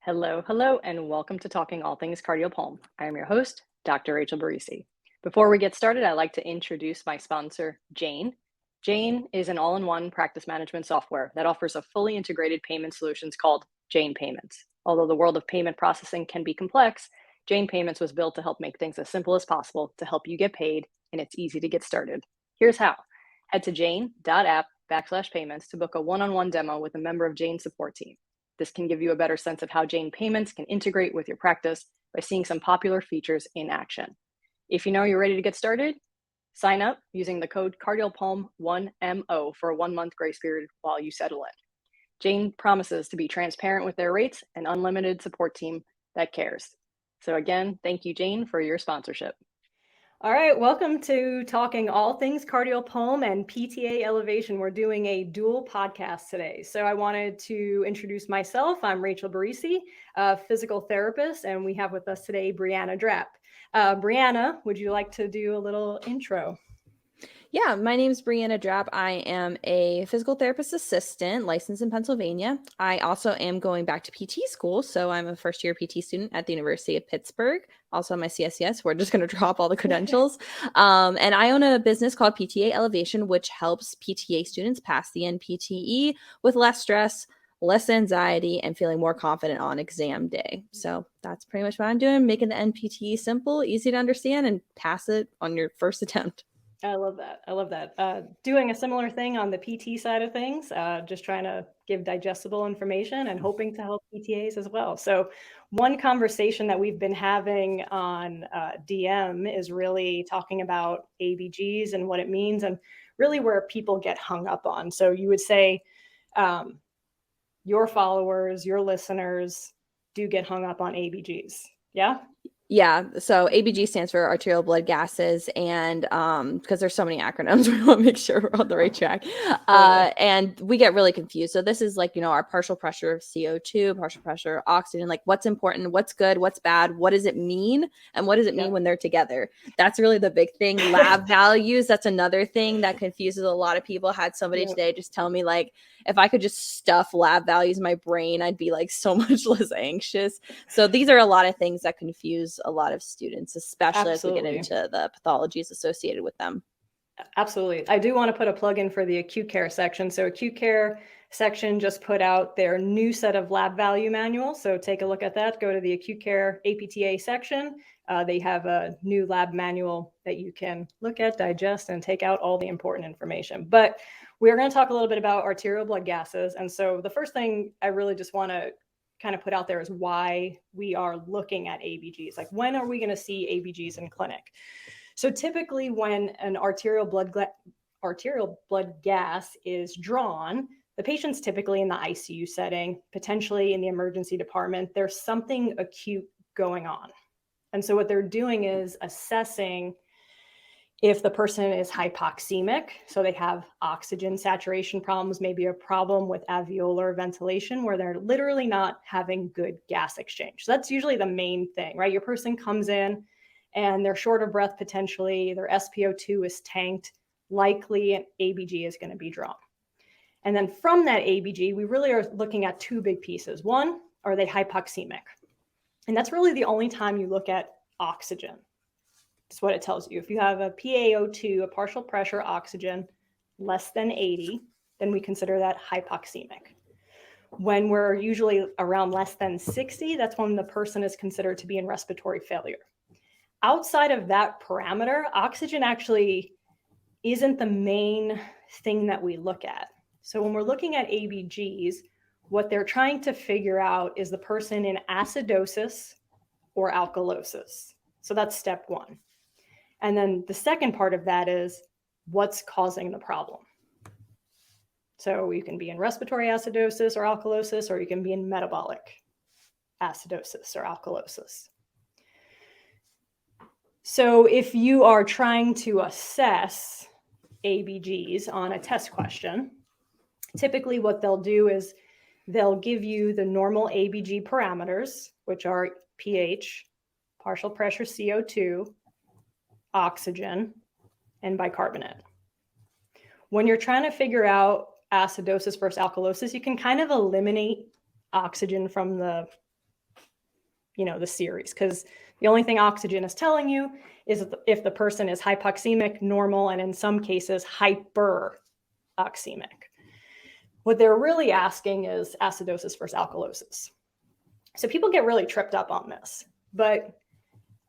Hello, hello, and welcome to Talking All Things Cardiopulm. I am your host, Dr. Rachel Barisi. Before we get started, I'd like to introduce my sponsor, Jane. Jane is an all-in-one practice management software that offers a fully integrated payment solutions called Jane Payments. Although the world of payment processing can be complex, Jane Payments was built to help make things as simple as possible to help you get paid, and it's easy to get started. Here's how. Head to jane.app/payments to book a one-on-one demo with a member of Jane's support team. This can give you a better sense of how Jane Payments can integrate with your practice by seeing some popular features in action. If you know you're ready to get started, sign up using the code CardioPulm1MO for a 1-month grace period while you settle in. Jane promises to be transparent with their rates and unlimited support team that cares. So again, thank you, Jane, for your sponsorship. All right, welcome to Talking All Things Cardiopulm and PTA Elevation. We're doing a dual podcast today. So I wanted to introduce myself. I'm Rachel Barisi, a physical therapist, and we have with us today Brianna Drapp. Brianna, would you like to do a little intro? Yeah, my name is Brianna Drapp. I am a physical therapist assistant licensed in Pennsylvania. I also am going back to PT school. So I'm a first year PT student at the University of Pittsburgh. Also my CSCS. We're just going to drop all the credentials. And I own a business called PTA Elevation, which helps PTA students pass the NPTE with less stress, less anxiety, and feeling more confident on exam day. So that's pretty much what I'm doing, making the NPTE simple, easy to understand, and pass it on your first attempt. I love that. I love that. Doing a similar thing on the PT side of things, just trying to give digestible information and hoping to help PTAs as well. So one conversation that we've been having on DM is really talking about ABGs and what it means and really where people get hung up on. So you would say your followers, your listeners do get hung up on ABGs. Yeah? Yeah, so ABG stands for arterial blood gases, and because there's so many acronyms, we want to make sure we're on the right track. And we get really confused. So this is like, our partial pressure of CO2, partial pressure of oxygen, like what's important, what's good, what's bad, what does it mean, and what does it mean when they're together? That's really the big thing. Lab values, that's another thing that confuses a lot of people. Had somebody today just tell me, like, if I could just stuff lab values in my brain, I'd be like so much less anxious. So these are a lot of things that confuse a lot of students, especially as we get into the pathologies associated with them. Absolutely. I do want to put a plug in for the acute care section. So acute care section just put out their new set of lab value manual. So take a look at that. Go to the acute care APTA section. They have a new lab manual that you can look at, digest, and take out all the important information. But we're going to talk a little bit about arterial blood gases. And so the first thing I really just want to kind of put out there is why we are looking at ABGs. Like, when are we going to see ABGs in clinic? So typically when an arterial blood gas is drawn, the patient's typically in the ICU setting, potentially in the emergency department. There's something acute going on. And so what they're doing is assessing if the person is hypoxemic, so they have oxygen saturation problems, maybe a problem with alveolar ventilation where they're literally not having good gas exchange. So that's usually the main thing, right? Your person comes in and they're short of breath potentially, their SpO2 is tanked, likely an ABG is going to be drawn. And then from that ABG, we really are looking at two big pieces. One, are they hypoxemic? And that's really the only time you look at oxygen. That's what it tells you. If you have a PaO2, a partial pressure oxygen, less than 80, then we consider that hypoxemic. When we're usually around less than 60, that's when the person is considered to be in respiratory failure. Outside of that parameter, oxygen actually isn't the main thing that we look at. So when we're looking at ABGs, what they're trying to figure out is the person in acidosis or alkalosis. So that's step one. And then the second part of that is what's causing the problem. So you can be in respiratory acidosis or alkalosis, or you can be in metabolic acidosis or alkalosis. So if you are trying to assess ABGs on a test question, typically what they'll do is they'll give you the normal ABG parameters, which are pH, partial pressure CO2, oxygen, and bicarbonate. When you're trying to figure out acidosis versus alkalosis, you can kind of eliminate oxygen from the the series, because the only thing oxygen is telling you is if the person is hypoxemic, normal, and in some cases hyperoxemic. What they're really asking is acidosis versus alkalosis. So people get really tripped up on this, but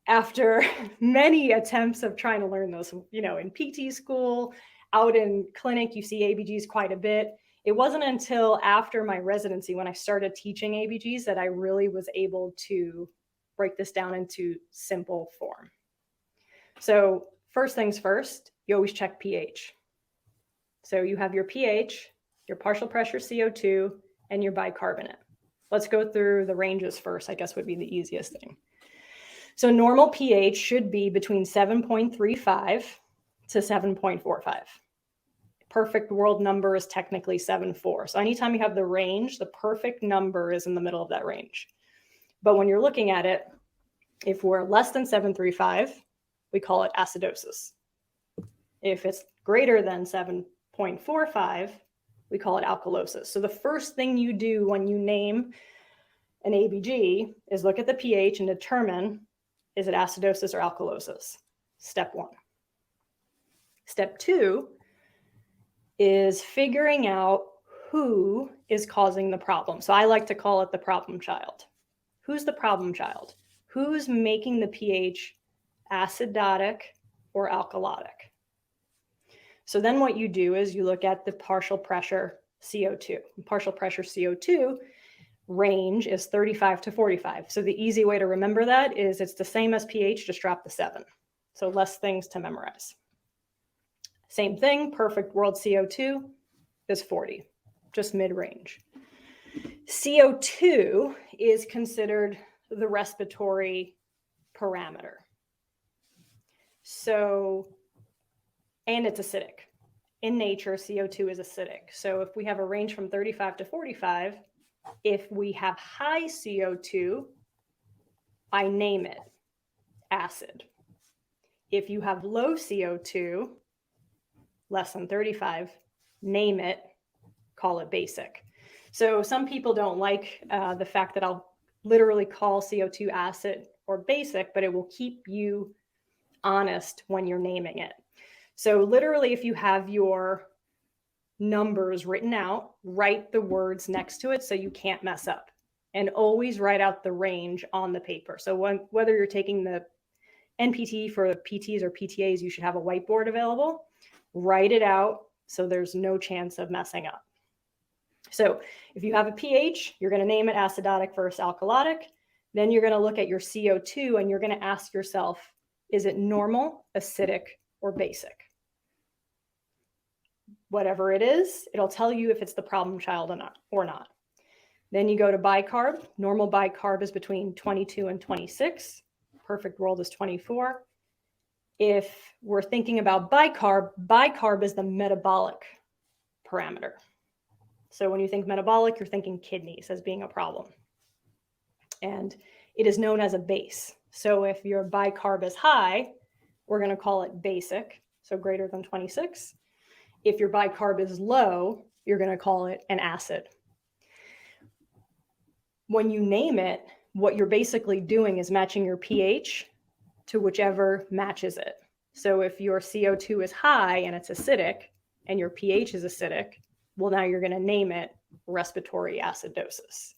after many attempts of trying to learn this, in PT school, out in clinic, you see ABGs quite a bit. It wasn't until after my residency when I started teaching ABGs that I really was able to break this down into simple form. So first things first, you always check pH. So you have your pH, your partial pressure CO2, and your bicarbonate. Let's go through the ranges first, I guess would be the easiest thing. So normal pH should be between 7.35 to 7.45. Perfect world number is technically 7.4. So anytime you have the range, the perfect number is in the middle of that range. But when you're looking at it, if we're less than 7.35, we call it acidosis. If it's greater than 7.45, we call it alkalosis. So the first thing you do when you name an ABG is look at the pH and determine, is it acidosis or alkalosis? Step one. Step two is figuring out who is causing the problem. So I like to call it the problem child. Who's the problem child? Who's making the pH acidotic or alkalotic? So then what you do is you look at the partial pressure CO2. Partial pressure CO2 range is 35 to 45. So the easy way to remember that is it's the same as pH, just drop the 7. So less things to memorize. Same thing, perfect world CO2 is 40, just mid-range. CO2 is considered the respiratory parameter. So, and it's acidic. In nature, CO2 is acidic. So if we have a range from 35 to 45, if we have high CO2, I name it acid. If you have low CO2, less than 35, name it, call it basic. So some people don't like the fact that I'll literally call CO2 acid or basic, but it will keep you honest when you're naming it. So literally, if you have your numbers written out, write the words next to it so you can't mess up. And always write out the range on the paper. So whether you're taking the NPT for PTs or PTAs, you should have a whiteboard available. Write it out so there's no chance of messing up. So if you have a pH, you're going to name it acidotic versus alkalotic. Then you're going to look at your CO2 and you're going to ask yourself, is it normal, acidic, or basic? Whatever it is, it'll tell you if it's the problem child or not. Then you go to bicarb. Normal bicarb is between 22 and 26. Perfect world is 24. If we're thinking about bicarb is the metabolic parameter. So when you think metabolic, you're thinking kidneys as being a problem. And it is known as a base. So if your bicarb is high, we're going to call it basic, so greater than 26. If your bicarb is low, you're going to call it an acid. When you name it, what you're basically doing is matching your pH to whichever matches it. So if your CO2 is high and it's acidic and your pH is acidic, well, now you're going to name it respiratory acidosis.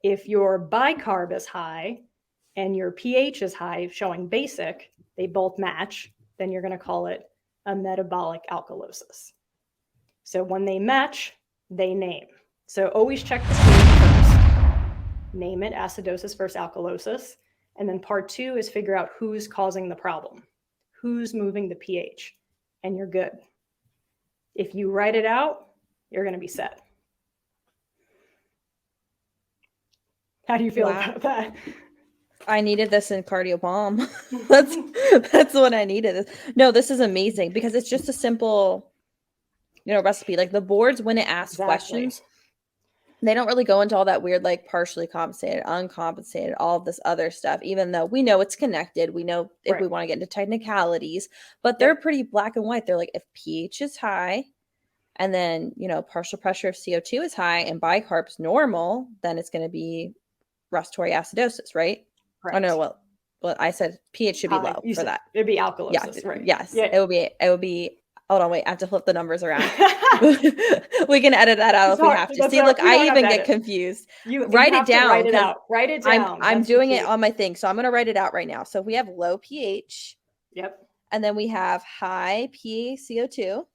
If your bicarb is high and your pH is high, showing basic, they both match, then you're going to call it a metabolic alkalosis. So when they match, they name. So always check the stage first. Name it acidosis versus alkalosis. And then part two is figure out who's causing the problem. Who's moving the pH? And you're good. If you write it out, you're going to be set. How do you feel about that? I needed this in cardiopalm. that's what I needed. No, this is amazing because it's just a simple, recipe. Like the boards, when it asks questions, they don't really go into all that weird, like partially compensated, uncompensated, all of this other stuff, even though we know it's connected. We know if we want to get into technicalities, but they're pretty black and white. They're like, if pH is high and then, partial pressure of CO2 is high and bicarb's normal, then it's going to be respiratory acidosis, right? Correct. Oh no, well, I said pH should be low for that. It'd be alkalosis, right? Yes, Yeah. it would be. Hold on, wait, I have to flip the numbers around. We can edit that out if we have to. See, look, I even get confused. Write it down. Write it out. Write it down. I'm doing it on my thing, so I'm going to write it out right now. So if we have low pH. Yep. And then we have high PaCO2.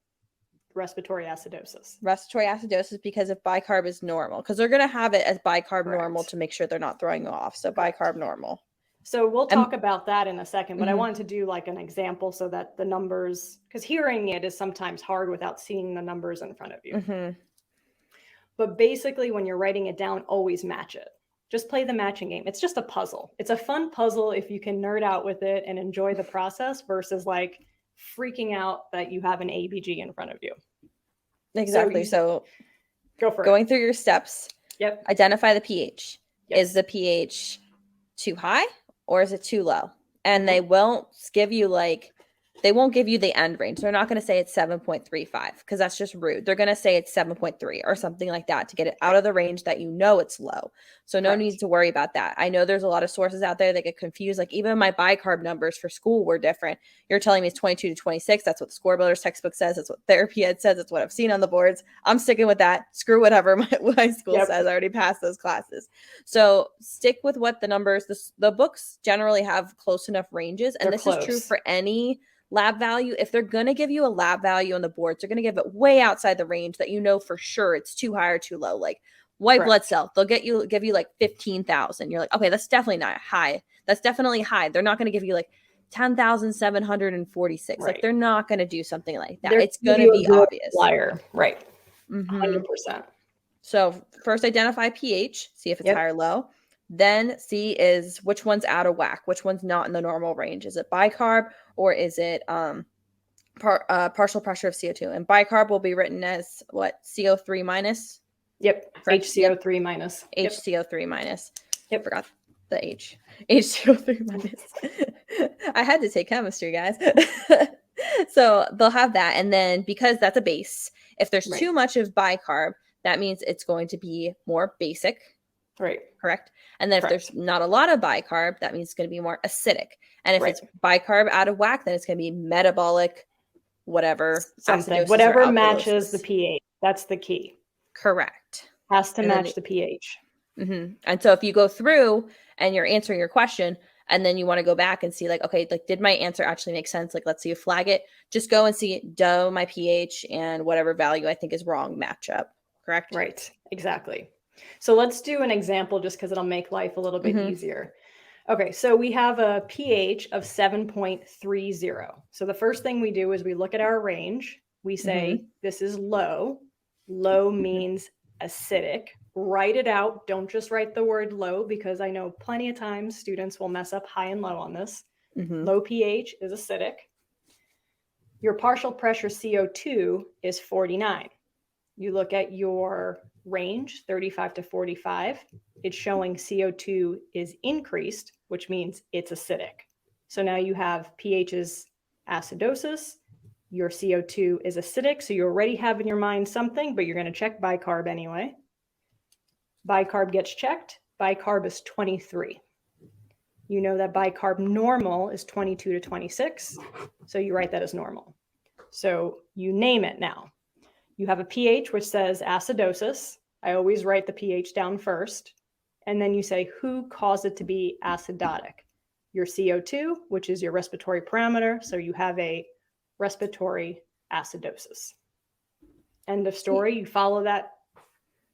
Respiratory acidosis. Respiratory acidosis because if bicarb is normal, because they're going to have it as bicarb Correct. normal to make sure they're not throwing you off. So Correct. bicarb normal. So we'll talk about that in a second, but I Mhm. wanted to do like an example so that the numbers, because hearing it is sometimes hard without seeing the numbers in front of you. Mhm. But basically, when you're writing it down, always match it. Just play the matching game. It's just a puzzle. It's a fun puzzle if you can nerd out with it and enjoy the process versus like freaking out that you have an ABG in front of you. Exactly. So go for going through your steps. Yep. Identify the pH. Yes. Is the pH too high or is it too low? And they won't give you they won't give you the end range. They're not going to say it's 7.35 because that's just rude. They're going to say it's 7.3 or something like that to get it out of the range that you know it's low. So no need to worry about that. I know there's a lot of sources out there that get confused. Like even my bicarb numbers for school were different. You're telling me it's 22 to 26. That's what the Score Builders textbook says. That's what Therapy Ed says. That's what I've seen on the boards. I'm sticking with that. Screw whatever my school says. I already passed those classes. So stick with what the numbers, the books generally have close enough ranges. And this is true for any lab value. If they're going to give you a lab value on the boards, they're going to give it way outside the range that you know for sure it's too high or too low. Like white blood cell, they'll give you like 15,000. You're like, okay, that's definitely not high. That's definitely high. They're not going to give you like 10,746. Like they're not going to do something like that. It's going to be obvious. Liar. Right. 100%. 100%. So first identify pH, see if it's high or low. Then see is which one's out of whack, which one's not in the normal range. Is it bicarb or is it partial pressure of CO2? And bicarb will be written as what? CO3 minus? Yep. Correct? HCO3 minus. HCO3 minus. Yep. Forgot the H. HCO3 minus. I had to take chemistry, guys. So they'll have that. And then because that's a base, if there's too much of bicarb, that means it's going to be more basic. Right. Correct. And then if there's not a lot of bicarb, that means it's going to be more acidic. And if it's bicarb out of whack, then it's going to be metabolic, whatever. Something. Whatever matches the pH. That's the key. Correct. Has to match the pH. Mm-hmm. And so if you go through and you're answering your question and then you want to go back and see like, okay, like did my answer actually make sense? Like, let's see you flag it. Just go and see do my pH and whatever value I think is wrong match up. Correct? Right. Exactly. So let's do an example just because it'll make life a little bit easier. Okay, so we have a pH of 7.30. So the first thing we do is we look at our range. We say this is low. Low means acidic. Write it out. Don't just write the word low because I know plenty of times students will mess up high and low on this. Low pH is acidic. Your partial pressure CO2 is 49. You look at your range, 35 to 45, it's showing CO2 is increased, which means it's acidic. So now you have pH is acidosis, your CO2 is acidic, so you already have in your mind something, but you're going to check bicarb anyway. Bicarb gets checked. Bicarb is 23. You know that bicarb normal is 22 to 26, so you write that as normal. So you name it now. You have a pH which says acidosis. I always write the pH down first. And then you say who caused it to be acidotic. Your CO2, which is your respiratory parameter. So you have a respiratory acidosis. End of story. You follow that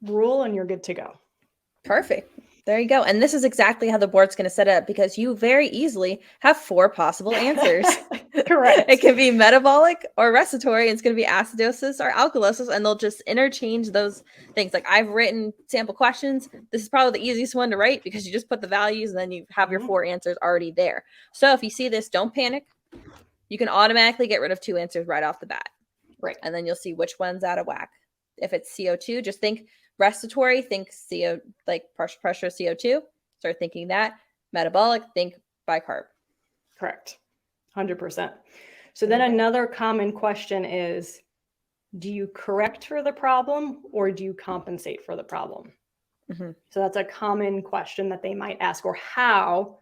rule and you're good to go. Perfect. There you go. And this is exactly how the board's going to set it up because you very easily have 4 possible answers. Correct. It can be metabolic or respiratory. It's going to be acidosis or alkalosis, and they'll just interchange those things. Like I've written sample questions. This is probably the easiest one to write because you just put the values and then you have your 4 answers already there. So if you see this, don't panic. You can automatically get rid of 2 answers right off the bat. Right. And then you'll see which one's out of whack. If it's CO2, just think respiratory, think CO, like partial pressure CO2. Start thinking that. Metabolic, think bicarb. Correct. 100%. So then another common question is, do you correct for the problem or do you compensate for the problem? So that's a common question that they might ask, or how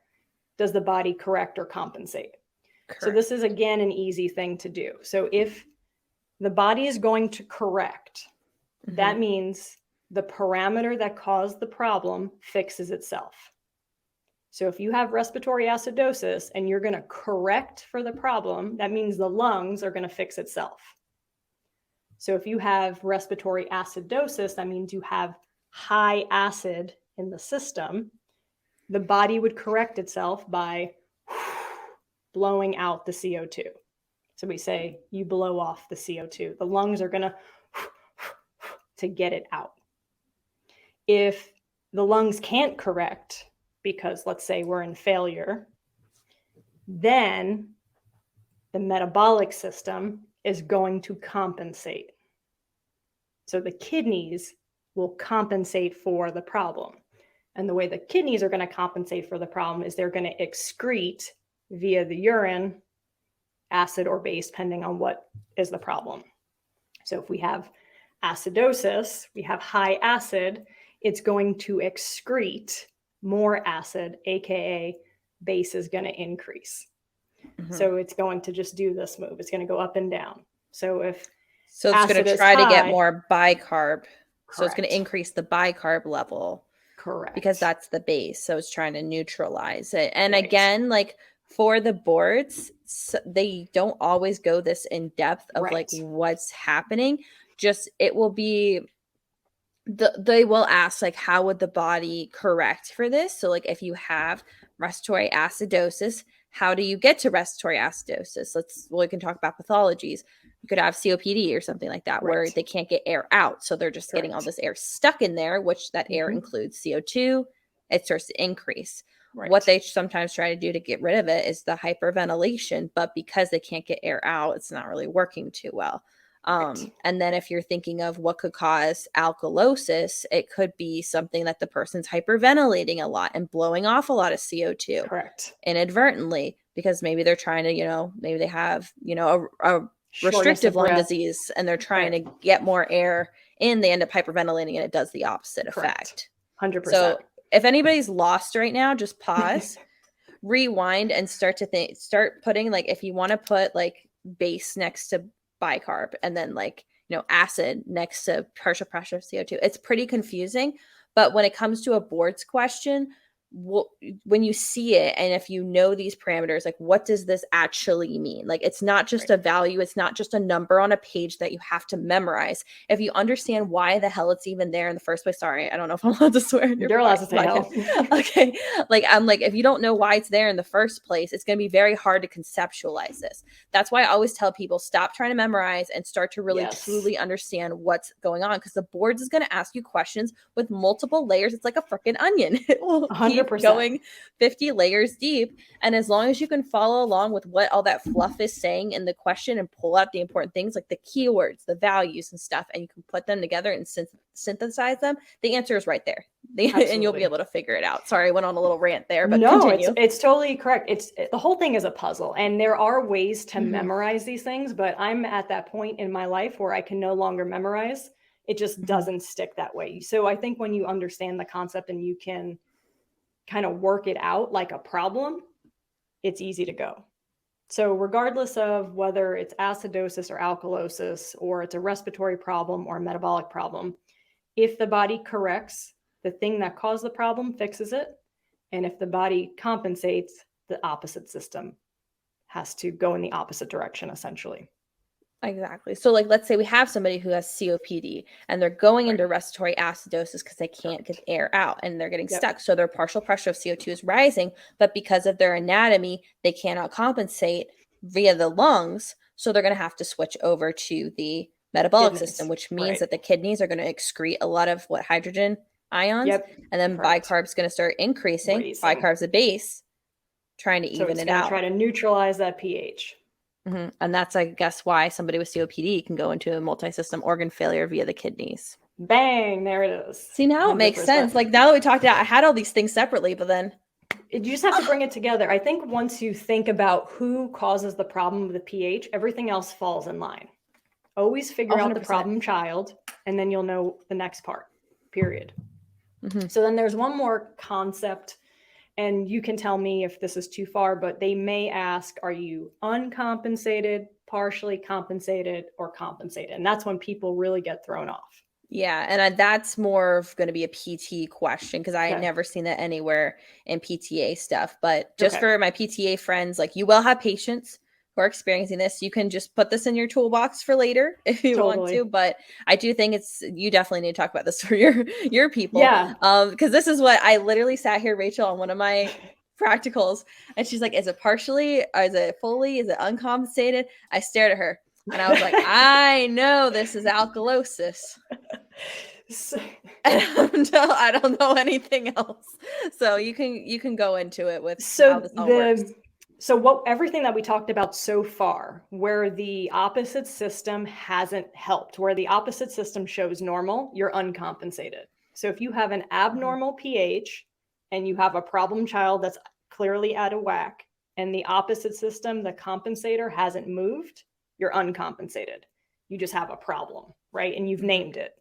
does the body correct or compensate? Correct. So this is, again, an easy thing to do. So if the body is going to correct, that means the parameter that caused the problem fixes itself. So if you have respiratory acidosis and you're going to correct for the problem, that means the lungs are going to fix itself. So if you have respiratory acidosis, that means you have high acid in the system. The body would correct itself by blowing out the CO2. So we say you blow off the CO2. The lungs are going to get it out. If the lungs can't correct, because let's say we're in failure, then the metabolic system is going to compensate. So the kidneys will compensate for the problem. And the way the kidneys are going to compensate for the problem is they're going to excrete via the urine acid or base, depending on what is the problem. So if we have acidosis, we have high acid, it's going to excrete more acid, aka base is going to increase. So it's going to just do this move. It's going to go up and down. So if it's going to try to get more bicarb. Correct. So it's going to increase the bicarb level. Correct. Because that's the base. So it's trying to neutralize it. And again, like for the boards, they don't always go this in depth of like what's happening. Just it will be they will ask like how would the body correct for this? So like if you have respiratory acidosis, how do you get to respiratory acidosis? We can talk about pathologies. You could have COPD or something like that where they can't get air out. So they're just getting all this air stuck in there, which that air includes CO2. It starts to increase. What they sometimes try to do to get rid of it is the hyperventilation, but because they can't get air out, it's not really working too well. And then if you're thinking of what could cause alkalosis, it could be something that the person's hyperventilating a lot and blowing off a lot of CO2 inadvertently, because maybe they're trying to, maybe they have, a restrictive lung disease and they're trying to get more air in. They end up hyperventilating and it does the opposite effect. 100%. So if anybody's lost right now, just pause, rewind, and start putting, like, if you want to put like base next to bicarb and then like, acid next to partial pressure of CO2. It's pretty confusing, but when it comes to a boards question, when you see it and if you know these parameters, like what does this actually mean? Like it's not just a value, it's not just a number on a page that you have to memorize. If you understand why the hell it's even there in the first place, sorry, I don't know if I'm allowed to swear. You're allowed to say hell. Okay, I'm like, if you don't know why it's there in the first place, it's going to be very hard to conceptualize this. That's why I always tell people, stop trying to memorize and start to really truly understand what's going on, because the boards is going to ask you questions with multiple layers. It's like a freaking onion. It will 100%. Going 50 layers deep, and as long as you can follow along with what all that fluff is saying in the question and pull out the important things like the keywords, the values and stuff, and you can put them together and synthesize them, the answer is right there. And you'll be able to figure it out. Sorry, I went on a little rant there, but no, continue. It's totally correct. The whole thing is a puzzle, and there are ways to memorize these things, but I'm at that point in my life where I can no longer memorize. It just doesn't stick that way. So I think when you understand the concept and you can kind of work it out like a problem, it's easy to go. So regardless of whether it's acidosis or alkalosis, or it's a respiratory problem or a metabolic problem, if the body corrects, the thing that caused the problem fixes it. And if the body compensates, the opposite system has to go in the opposite direction, essentially. Exactly. So like, let's say we have somebody who has COPD and they're going into respiratory acidosis because they can't get air out and they're getting stuck. So their partial pressure of CO2 is rising, but because of their anatomy, they cannot compensate via the lungs. So they're going to have to switch over to the metabolic system, which means that the kidneys are going to excrete a lot of hydrogen ions. And then bicarb is going to start increasing. Bicarb's a base, trying to even it out. Try to neutralize that pH. And that's, I guess, why somebody with COPD can go into a multi-system organ failure via the kidneys. Bang, there it is. See, now 100%. It makes sense. Like, now that we talked about, I had all these things separately, but then you just have to bring it together. I think once you think about who causes the problem with the pH, everything else falls in line. Always figure 100%. Out the problem child, and then you'll know the next part, period. So then there's one more concept, and you can tell me if this is too far, but they may ask, are you uncompensated, partially compensated, or compensated? And that's when people really get thrown off. Yeah, and that's more of going to be a PT question because I had never seen that anywhere in PTA stuff. But just for my PTA friends, like, you will have patients who are experiencing this. You can just put this in your toolbox for later if you want to. But I do think you definitely need to talk about this for your people. Yeah. Because this is what I literally sat here, Rachel, on one of my practicals, and she's like, is it partially? Or is it fully? Is it uncompensated? I stared at her. And I was like, I know this is alkalosis. I don't know anything else. So you can go into it with how this all works. So everything that we talked about so far, where the opposite system hasn't helped, where the opposite system shows normal, you're uncompensated. So if you have an abnormal pH and you have a problem child that's clearly out of whack, and the opposite system, the compensator, hasn't moved, you're uncompensated. You just have a problem, right? And you've named it: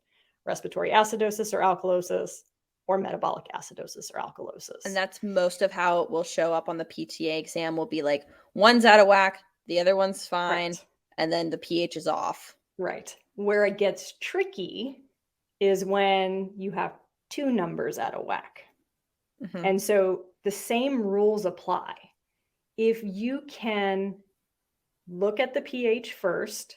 respiratory acidosis or alkalosis, or metabolic acidosis or alkalosis. And that's most of how it will show up on the PTA exam. Will be like, one's out of whack, the other one's fine, and then the pH is off. Right. Where it gets tricky is when you have two numbers out of whack. And so the same rules apply. If you can look at the pH first,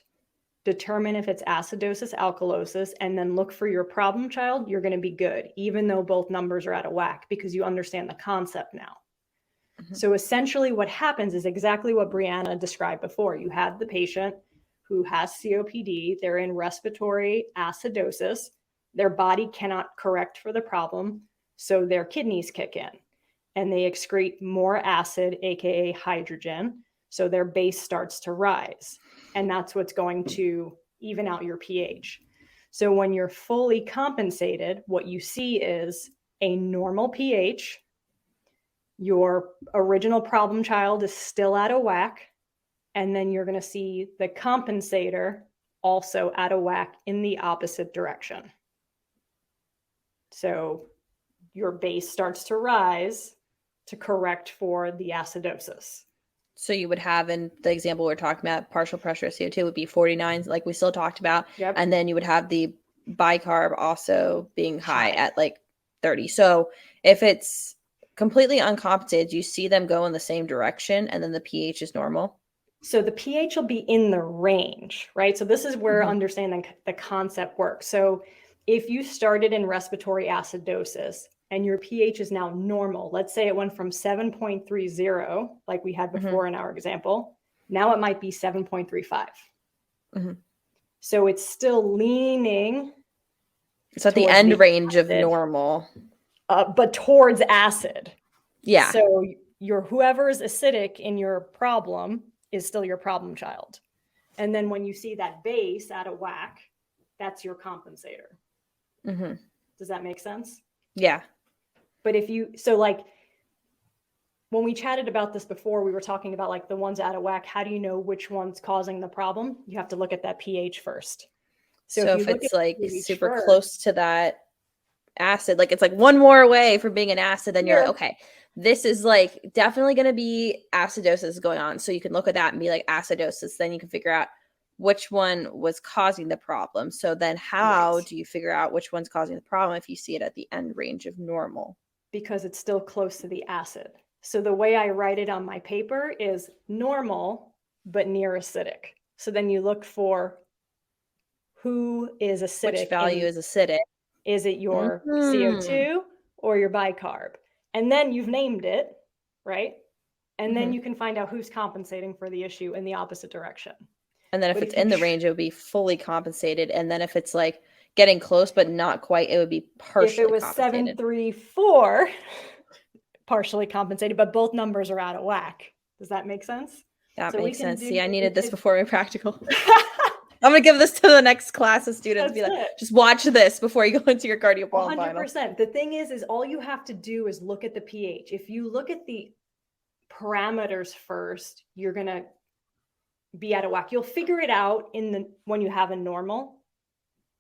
determine if it's acidosis, alkalosis, and then look for your problem child, you're going to be good, even though both numbers are out of whack, because you understand the concept now. So essentially what happens is exactly what Brianna described before. You have the patient who has COPD, they're in respiratory acidosis, their body cannot correct for the problem, so their kidneys kick in and they excrete more acid, aka hydrogen, so their base starts to rise. And that's what's going to even out your pH. So when you're fully compensated, what you see is a normal pH. Your original problem child is still out of whack. And then you're going to see the compensator also out of whack in the opposite direction. So your base starts to rise to correct for the acidosis. So you would have, in the example we're talking about, partial pressure of CO2 would be 49, like we still talked about. And then you would have the bicarb also being high at like 30. So if it's completely uncompensated, you see them go in the same direction and then the pH is normal. So the pH will be in the range, right? So this is where understanding the concept works. So if you started in respiratory acidosis and your pH is now normal, let's say it went from 7.30, like we had before in our example, now it might be 7.35. So it's still leaning. It's at the end range of normal. But towards acid. Yeah. So whoever is acidic in your problem is still your problem child. And then when you see that base out of whack, that's your compensator. Does that make sense? Yeah. But so like when we chatted about this before, we were talking about like the ones out of whack. How do you know which one's causing the problem? You have to look at that pH first. So if it's like super close to that acid, like it's like one more away from being an acid, then you're like, okay, this is like definitely going to be acidosis going on. So you can look at that and be like acidosis. Then you can figure out which one was causing the problem. So then how do you figure out which one's causing the problem if you see it at the end range of normal? Because it's still close to the acid. So the way I write it on my paper is normal, but near acidic. So then you look for who is acidic. Which value is acidic? Is it your CO2 or your bicarb? And then you've named it, right? And then you can find out who's compensating for the issue in the opposite direction. And then if it's in the range, it would be fully compensated. And then if it's like getting close but not quite, it would be partially compensated. If it was 734, partially compensated, but both numbers are out of whack. Does that make sense? That makes sense. See, I needed this before my practical. I'm going to give this to the next class of students. Be like, just watch this before you go into your cardio pulm final. 100%. The thing is all you have to do is look at the pH. If you look at the parameters first, you're going to be out of whack. You'll figure it out when you have a normal.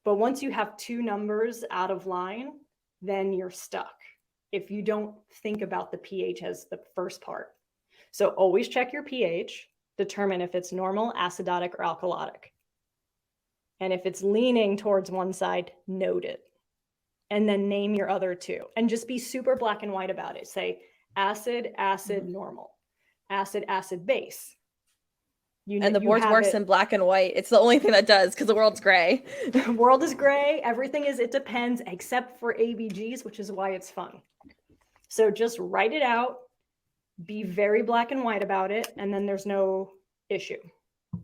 But once you have two numbers out of line, then you're stuck if you don't think about the pH as the first part. So always check your pH, determine if it's normal, acidotic, or alkalotic. And if it's leaning towards one side, note it. And then name your other two. And just be super black and white about it. Say acid, acid, normal. Acid, acid, base. And the board's worse in black and white. It's the only thing that does, because the world's gray. The world is gray. Everything is, it depends, except for ABGs, which is why it's fun. So just write it out. Be very black and white about it. And then there's no issue.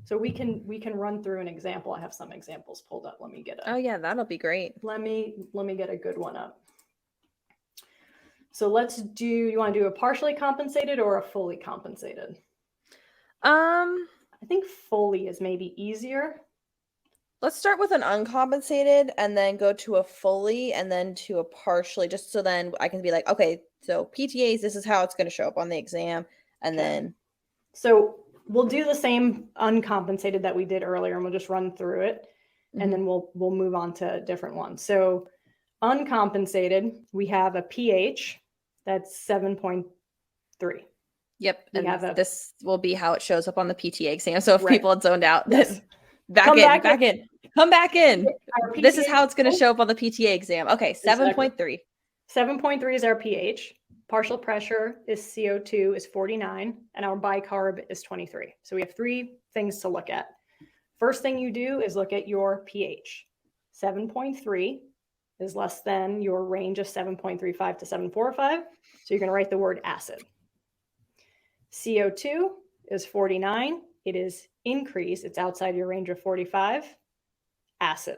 So we can run through an example. I have some examples pulled up. Let me get Oh yeah, that'll be great. Let me get a good one up. So let's do, you want to do a partially compensated or a fully compensated? I think fully is maybe easier. Let's start with an uncompensated and then go to a fully and then to a partially, just so then I can be like, okay, so PTAs, this is how it's going to show up on the exam. And then. So we'll do the same uncompensated that we did earlier, and we'll just run through it. And then we'll move on to different ones. So uncompensated, we have a pH that's 7.3. Yep. And this will be how it shows up on the PTA exam. So if people had zoned out, yes. Come back in. This is how it's going to show up on the PTA exam. Okay, 7.3. 7.3 is our pH. Partial pressure is CO2 is 49, and our bicarb is 23. So we have 3 things to look at. First thing you do is look at your pH. 7.3 is less than your range of 7.35 to 7.45. So you're going to write the word acid. CO2 is 49. It is increased. It's outside your range of 45. Acid.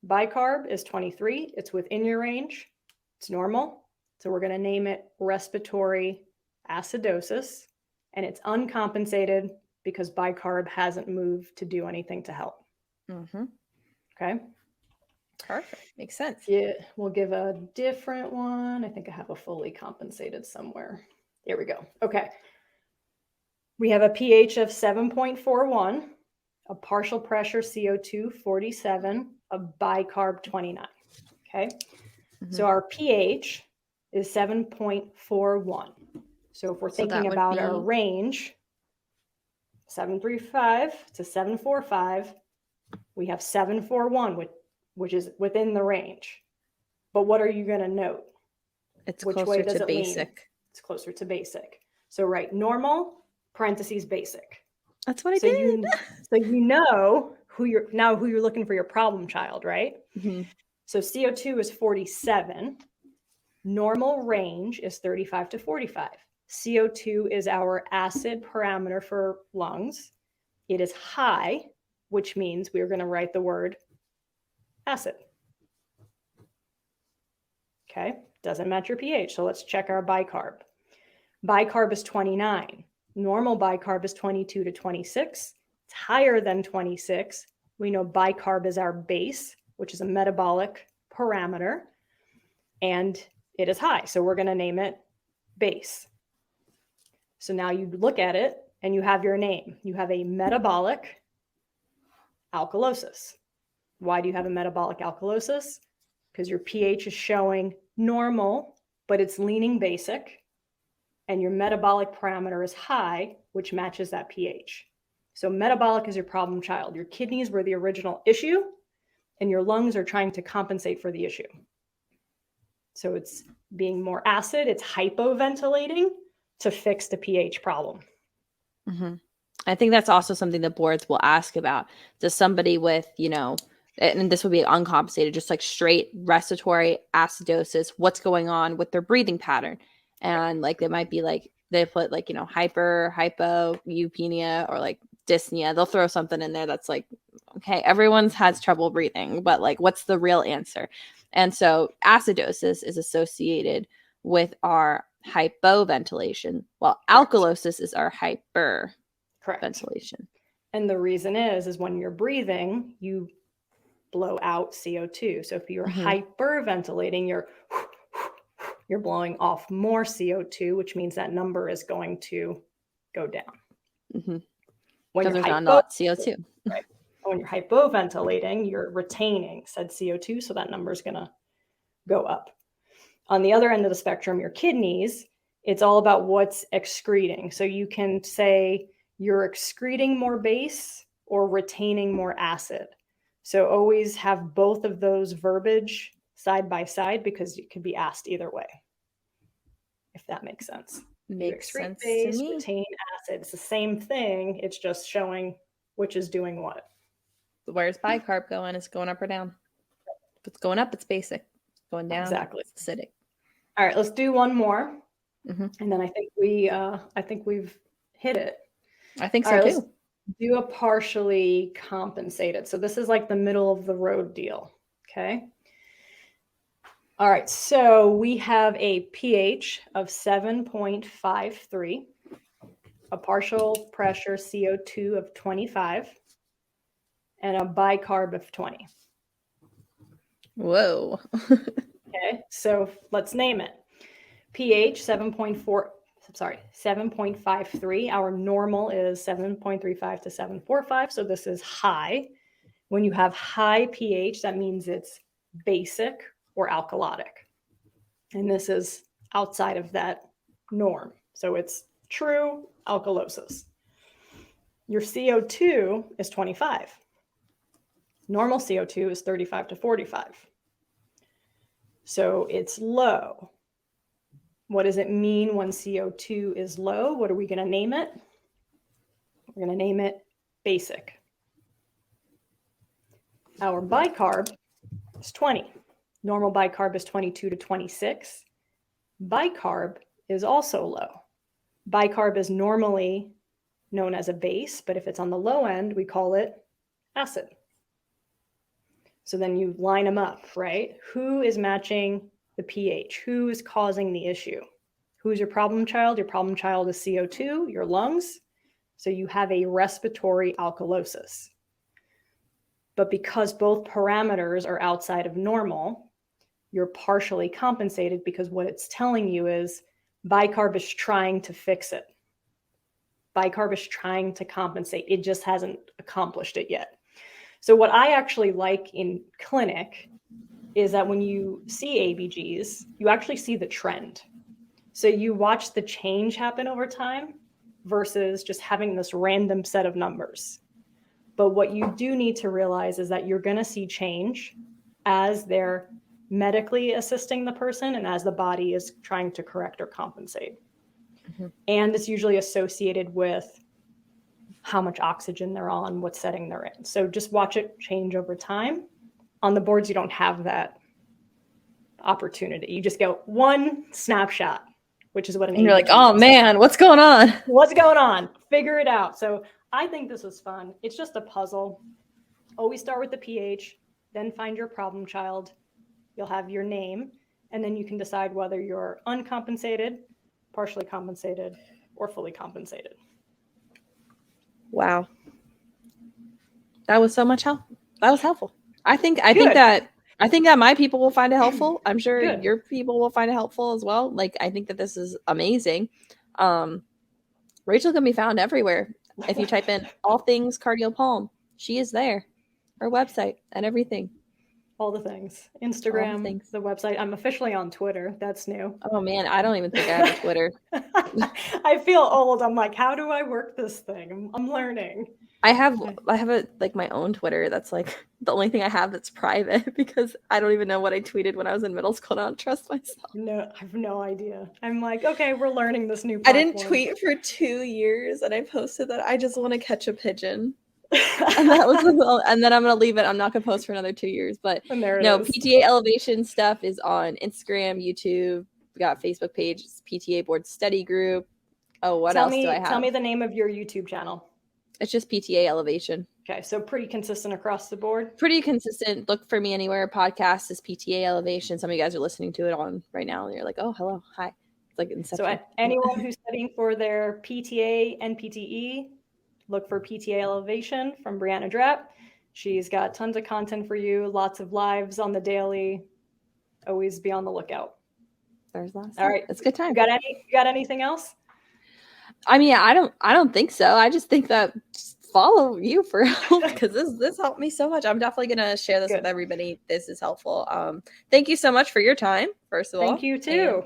Bicarb is 23. It's within your range. It's normal. So we're going to name it respiratory acidosis. And it's uncompensated because bicarb hasn't moved to do anything to help. Okay. Perfect. Makes sense. Yeah. We'll give a different one. I think I have a fully compensated somewhere. Here we go. Okay. We have a pH of 7.41, a partial pressure CO2 47, a bicarb 29. Okay. So our pH is 7.41. So if we're thinking about our range, 735 to 745, we have 741, which is within the range. But what are you going to note? It's closer to basic. It's closer to basic. So write normal, parentheses basic. That's what I did. So you know who you're looking for your problem child, right? So CO2 is 47. Normal range is 35 to 45. CO2 is our acid parameter for lungs. It is high, which means we're going to write the word acid. Okay, doesn't match your pH. So let's check our bicarb. Bicarb is 29. Normal bicarb is 22 to 26. It's higher than 26. We know bicarb is our base, which is a metabolic parameter, and it is high. So we're going to name it base. So now you look at it and you have your name. You have a metabolic alkalosis. Why do you have a metabolic alkalosis? Because your pH is showing normal, but it's leaning basic. And your metabolic parameter is high, which matches that pH. So metabolic is your problem child. Your kidneys were the original issue, and your lungs are trying to compensate for the issue. So it's being more acid, it's hypoventilating to fix the pH problem. I think that's also something the boards will ask about. Does somebody with, and this would be uncompensated, just like straight respiratory acidosis, what's going on with their breathing pattern? And like, they might be like, they put like, hyper, hypo, eupenia, or like dyspnea. They'll throw something in there that's like, okay, everyone's has trouble breathing, but like, what's the real answer? And so acidosis is associated with our hypoventilation, while alkalosis is our hyperventilation. And the reason is when you're breathing, you blow out CO2. So if you're hyperventilating, you're blowing off more CO2, which means that number is going to go down. When there's not a lot CO2. When you're hypoventilating, you're retaining said CO2, so that number is going to go up. On the other end of the spectrum, your kidneys, it's all about what's excreting. So you can say you're excreting more base or retaining more acid. So always have both of those verbiage side by side, because it could be asked either way, if that makes sense. Makes sense base, to me. retain acid. It's the same thing. It's just showing which is doing what. Where's bicarb going? Is it going up or down? If it's going up, it's basic. Going down, Exactly. it's acidic. All right, let's do one more, Mm-hmm. and then I think we've hit it. I think All so right, too. let's do a partially compensated. So this is like the middle of the road deal. Okay. All right, so we have a pH of 7.53, a partial pressure CO2 of 25, and a bicarb of 20. Whoa. Okay, so let's name it. pH 7.53. Our normal is 7.35 to 7.45, so this is high. When you have high pH, that means it's basic or alkalotic. And this is outside of that norm. So it's true alkalosis. Your CO2 is 25. Normal CO2 is 35 to 45. So it's low. What does it mean when CO2 is low? What are we going to name it? We're going to name it basic. Our bicarb is 20. Normal bicarb is 22 to 26. Bicarb is also low. Bicarb is normally known as a base, but if it's on the low end, we call it acid. So then you line them up, right? Who is matching the pH? Who is causing the issue? Who's your problem child? Your problem child is CO2, your lungs. So you have a respiratory alkalosis. But because both parameters are outside of normal, you're partially compensated, because what it's telling you is bicarb is trying to fix it. Bicarb is trying to compensate. It just hasn't accomplished it yet. So what I actually like in clinic is that when you see ABGs, you actually see the trend. So you watch the change happen over time versus just having this random set of numbers. But what you do need to realize is that you're going to see change as they're medically assisting the person and as the body is trying to correct or compensate. Mm-hmm. And it's usually associated with how much oxygen they're on, what setting they're in. So just watch it change over time. On the boards, you don't have that opportunity. You just go one snapshot, which is what an ABG you're like, oh man, what's going on? What's going on? Figure it out. So I think this is fun. It's just a puzzle. Always start with the pH, then find your problem child. You'll have your name, and then you can decide whether you're uncompensated, partially compensated, or fully compensated. Wow. That was so much help. That was helpful. I think that my people will find it helpful. I'm sure your people will find it helpful as well. Like, I think that this is amazing. Rachel can be found everywhere. If you type in all things cardiopulm, she is there. Her website and everything. All the things. Instagram, the website. I'm officially on Twitter. That's new. Oh man, I don't even think I have a Twitter. I feel old. I'm like, how do I work this thing? I'm learning. I have my own Twitter. That's like the only thing I have that's private, because I don't even know what I tweeted when I was in middle school. I don't trust myself. No, I have no idea. I'm like, okay, we're learning this new platform. I didn't tweet for 2 years, and I posted that I just want to catch a pigeon. And that was and then I'm gonna leave it. I'm not gonna post for another 2 years. But no, PTA elevation stuff is on Instagram, YouTube. We got Facebook page, it's PTA board study group. Oh, what else do I have? Tell me the name of your YouTube channel. It's just PTA elevation. Okay, so pretty consistent across the board. Pretty consistent. Look for me anywhere. Podcast is PTA elevation. Some of you guys are listening to it on right now, and you're like, oh, hello, hi. It's like Inception. So anyone who's studying for their PTA and PTE, look for PTA Elevation from Brianna Drapp. She's got tons of content for you, lots of lives on the daily. Always be on the lookout. There's lots. All right, it's a good time. You got anything else? I mean, I don't think so. I just think that follow you for help because this helped me so much. I'm definitely gonna share this with everybody. This is helpful. Thank you so much for your time, first of all. Thank you too.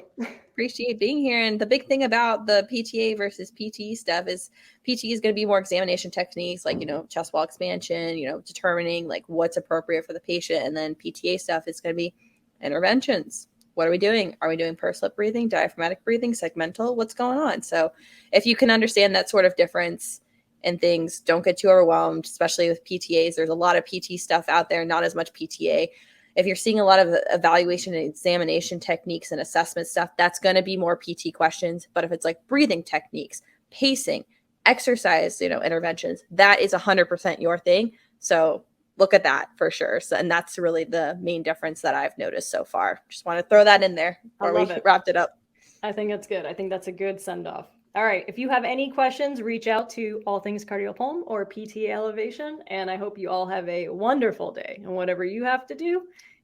Appreciate being here. And the big thing about the PTA versus PT stuff is PT is going to be more examination techniques, like, chest wall expansion, determining like what's appropriate for the patient. And then PTA stuff is going to be interventions. What are we doing? Are we doing pursed lip breathing, diaphragmatic breathing, segmental? What's going on? So if you can understand that sort of difference in things, don't get too overwhelmed, especially with PTAs. There's a lot of PT stuff out there, not as much PTA. If you're seeing a lot of evaluation and examination techniques and assessment stuff, that's going to be more PT questions. But if it's like breathing techniques, pacing, exercise, interventions, that is 100% your thing. So look at that for sure. So, and that's really the main difference that I've noticed so far. Just want to throw that in there before we wrapped it up. I think that's good. I think that's a good send off. All right. If you have any questions, reach out to All Things Cardiopulm or PTA Elevation. And I hope you all have a wonderful day. And whatever you have to do,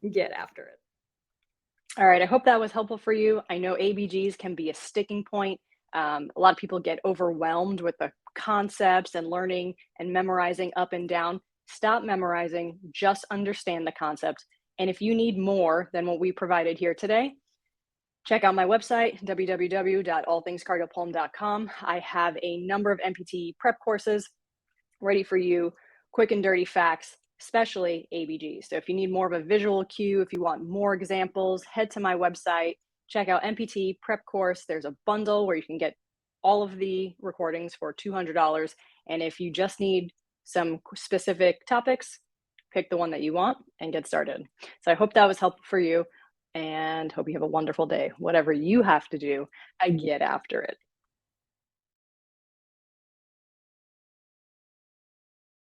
get after it. All right. I hope that was helpful for you. I know ABGs can be a sticking point. A lot of people get overwhelmed with the concepts and learning and memorizing up and down. Stop memorizing. Just understand the concepts. And if you need more than what we provided here today, check out my website, www.allthingscardiopulm.com. I have a number of MPT prep courses ready for you, quick and dirty facts, especially ABG. So if you need more of a visual cue, if you want more examples, head to my website, check out MPT prep course. There's a bundle where you can get all of the recordings for $200. And if you just need some specific topics, pick the one that you want and get started. So I hope that was helpful for you. And hope you have a wonderful day. Whatever you have to do, I get after it.